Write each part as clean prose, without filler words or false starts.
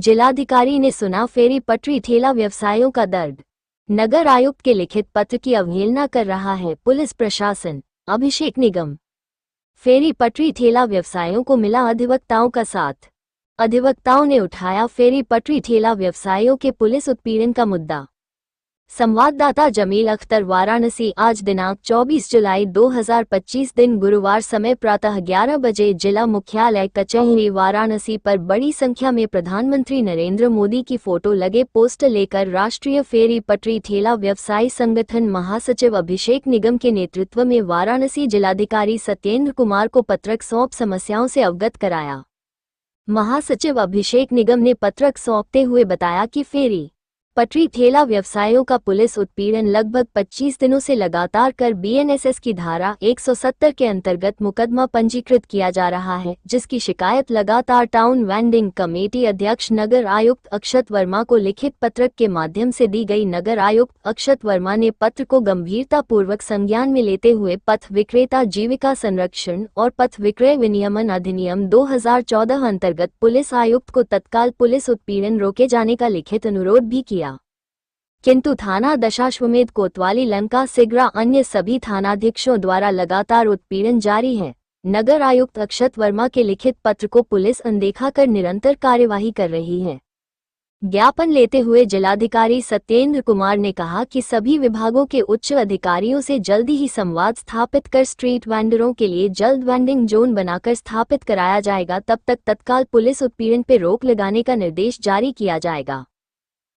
जिलाधिकारी ने सुना फेरी पटरी ठेला व्यवसायियों का दर्द। नगर आयुक्त के लिखित पत्र की अवहेलना कर रहा है पुलिस प्रशासन। अभिषेक निगम। फेरी पटरी ठेला व्यवसायियों को मिला अधिवक्ताओं का साथ। अधिवक्ताओं ने उठाया फेरी पटरी ठेला व्यवसायियों के पुलिस उत्पीड़न का मुद्दा। संवाददाता जमील अख्तर, वाराणसी। आज दिनांक 24 जुलाई 2025 दिन गुरुवार समय प्रातः 11 बजे जिला मुख्यालय कचहरी वाराणसी पर बड़ी संख्या में प्रधानमंत्री नरेंद्र मोदी की फोटो लगे पोस्टर लेकर राष्ट्रीय फेरी पटरी ठेला व्यवसायी संगठन महासचिव अभिषेक निगम के नेतृत्व में वाराणसी जिलाधिकारी सत्येंद्र कुमार को पत्रक सौंप समस्याओं से अवगत कराया। महासचिव अभिषेक निगम ने पत्रक सौंपते हुए बताया कि फेरी पटरी ठेला व्यवसायियों का पुलिस उत्पीड़न लगभग 25 दिनों से लगातार कर बीएनएसएस की धारा 170 के अंतर्गत मुकदमा पंजीकृत किया जा रहा है, जिसकी शिकायत लगातार टाउन वेंडिंग कमेटी अध्यक्ष नगर आयुक्त अक्षत वर्मा को लिखित पत्रक के माध्यम से दी गई। नगर आयुक्त अक्षत वर्मा ने पत्र को गंभीरतापूर्वक संज्ञान में लेते हुए पथ विक्रेता जीविका संरक्षण और पथ विक्रय विनियमन अधिनियम 2014 अंतर्गत पुलिस आयुक्त को तत्काल पुलिस उत्पीड़न रोके जाने का लिखित अनुरोध भी किया, किंतु थाना दशाश्वमेध कोतवाली लंका सिगरा अन्य सभी थानाधीक्षों द्वारा लगातार उत्पीड़न जारी है। नगर आयुक्त अक्षत वर्मा के लिखित पत्र को पुलिस अनदेखा कर निरंतर कार्यवाही कर रही है। ज्ञापन लेते हुए जिलाधिकारी सत्येंद्र कुमार ने कहा कि सभी विभागों के उच्च अधिकारियों से जल्दी ही संवाद स्थापित कर स्ट्रीट वेंडरों के लिए जल्द वेंडिंग जोन बनाकर स्थापित कराया जाएगा। तब तक तत्काल पुलिस उत्पीड़न पर रोक लगाने का निर्देश जारी किया जाएगा।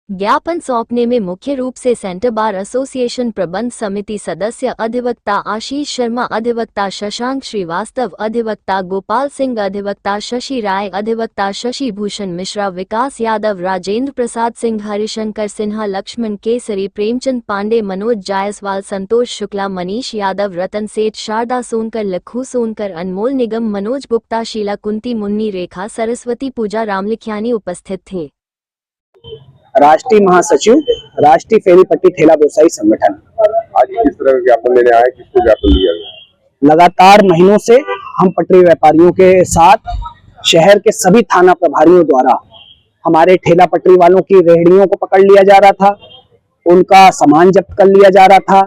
ज्ञापन सौंपने में मुख्य रूप से सेंटर बार एसोसिएशन प्रबंध समिति सदस्य अधिवक्ता आशीष शर्मा, अधिवक्ता शशांक श्रीवास्तव, अधिवक्ता गोपाल सिंह, अधिवक्ता शशि राय, अधिवक्ता शशि भूषण मिश्रा, विकास यादव, राजेंद्र प्रसाद सिंह, हरिशंकर सिन्हा, लक्ष्मण केसरी, प्रेमचंद पांडे, मनोज जायसवाल, संतोष शुक्ला, मनीष यादव, रतन सेठ, शारदा सोनकर, लखू सोनकर, अनमोल निगम, मनोज गुप्ता, शीला कुंती, मुन्नी, रेखा सरस्वती, पूजा रामलिखियानी उपस्थित थे। राष्ट्रीय महासचिव राष्ट्रीय फेरी पट्टी ठेला व्यवसायी संगठन। आज किस तरह का ज्ञापन लेने आए, किसको ज्ञापन दिया गया? लगातार महीनों से हम पटरी व्यापारियों के साथ शहर के सभी थाना प्रभारियों द्वारा हमारे ठेला पटरी वालों की रेहड़ियों को पकड़ लिया जा रहा था, उनका सामान जब्त कर लिया जा रहा था,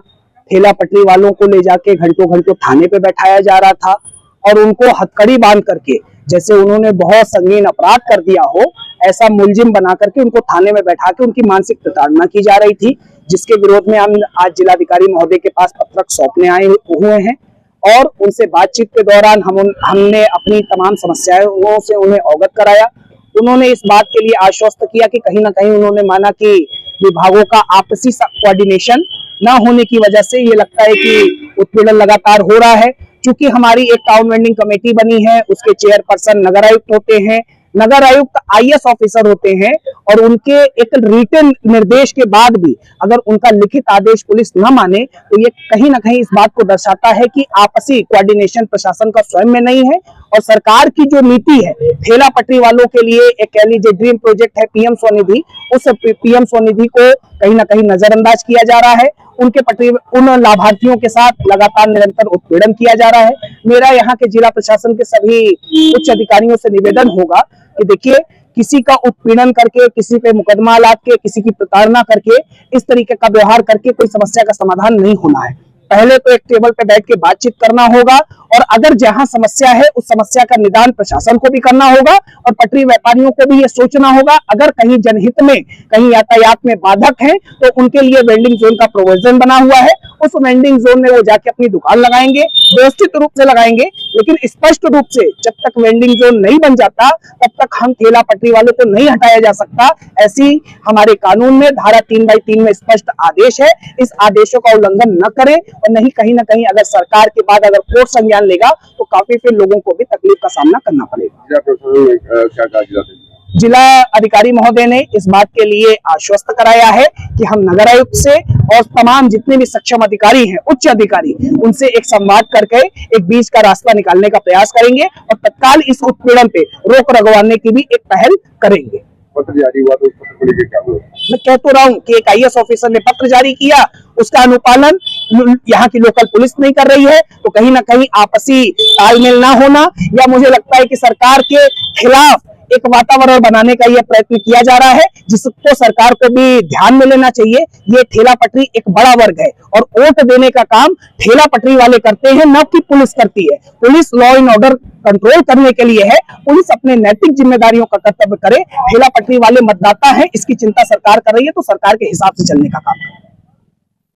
ठेला पटरी वालों को ले जाके घंटों घंटों थाने पे बैठाया जा रहा था और उनको हथकड़ी बांध करके, जैसे उन्होंने बहुत संगीन अपराध कर दिया हो, ऐसा मुलजिम बना करके उनको थाने में बैठा के उनकी मानसिक प्रताड़ना की जा रही थी, जिसके विरोध में हम आज जिलाधिकारी महोदय के पास पत्रक सौंपने आए हुए हैं और उनसे बातचीत के दौरान हमने अपनी तमाम समस्याओं से उन्हें अवगत कराया। उन्होंने इस बात के लिए आश्वस्त किया कि कहीं ना कहीं उन्होंने माना कि विभागों का आपसी कोऑर्डिनेशन न होने की वजह से ये लगता है कि उत्पीड़न लगातार हो रहा है। चूंकि हमारी एक टाउन वेंडिंग कमेटी बनी है, उसके चेयरपर्सन नगर आयुक्त होते हैं, नगर आयुक्त आईएएस ऑफिसर होते हैं और उनके एक रिटन निर्देश के बाद भी अगर उनका लिखित आदेश पुलिस न माने तो ये कहीं ना कहीं इस बात को दर्शाता है कि आपसी कोऑर्डिनेशन प्रशासन का स्वयं में नहीं है। और सरकार की जो नीति है ठेला पटरी वालों के लिए, एक कह लीजिए ड्रीम प्रोजेक्ट है पीएम स्वनिधि, उस पीएम स्वनिधि को कहीं ना कहीं नजरअंदाज किया जा रहा है। उन लाभार्थियों के साथ लगातार निरंतर उत्पीड़न किया जा रहा है। मेरा यहाँ के जिला प्रशासन के सभी उच्च अधिकारियों से निवेदन होगा कि देखिए, किसी का उत्पीड़न करके, किसी पे मुकदमा लाद के, किसी की प्रताड़ना करके, इस तरीके का व्यवहार करके कोई समस्या का समाधान नहीं होना है। पहले तो एक टेबल पे बैठ के बातचीत करना होगा और अगर जहां समस्या है उस समस्या का निदान प्रशासन को भी करना होगा और पटरी व्यापारियों को भी ये सोचना होगा अगर कहीं जनहित में, कहीं यातायात में बाधक है तो उनके लिए वेंडिंग जोन का प्रोविजन बना हुआ है। उस वेंडिंग जोन में वो जाके अपनी दुकान लगाएंगे, व्यवस्थित रूप से लगाएंगे, लेकिन स्पष्ट रूप से जब तक वेंडिंग जोन नहीं बन जाता तब तक हम ठेला पटरी वालों को नहीं हटाया जा सकता। ऐसी हमारे कानून में धारा 3/3 में स्पष्ट आदेश है। इस आदेशों का उल्लंघन न करें और नहीं कहीं ना कहीं अगर सरकार के बाद अगर कोर्ट संज्ञान लेगा तो काफी फिर लोगों को भी तकलीफ का सामना करना पड़ेगा। जिला अधिकारी महोदय ने इस बात के लिए आश्वस्त कराया है कि हम नगर आयुक्त से और तमाम जितने भी सक्षम अधिकारी हैं, उच्च अधिकारी, उनसे एक संवाद करके एक बीच का रास्ता निकालने का प्रयास करेंगे और तत्काल इस उत्पीड़न पे रोक लगवाने की भी एक पहल करेंगे। पत्र जारी हुआ तो उस पत्र को लेकर क्या हुआ? मैं कह तो रहा हूँ कि एक आईएएस ऑफिसर ने पत्र जारी किया, उसका अनुपालन यहाँ की लोकल पुलिस नहीं कर रही है, तो कहीं ना कहीं आपसी तालमेल ना होना या मुझे लगता है कि सरकार के खिलाफ एक वातावरण बनाने का यह प्रयत्न किया जा रहा है, जिसको सरकार को भी ध्यान में लेना चाहिए। ये ठेला पटरी एक बड़ा वर्ग है और वोट देने का काम ठेला पटरी वाले करते हैं, न कि पुलिस करती है। Police law and order control करने के लिए है, पुलिस अपने नैतिक जिम्मेदारियों का कर्तव्य करे। ठेला पटरी वाले मतदाता हैं, इसकी चिंता सरकार कर रही है, तो सरकार के हिसाब से चलने का काम करे।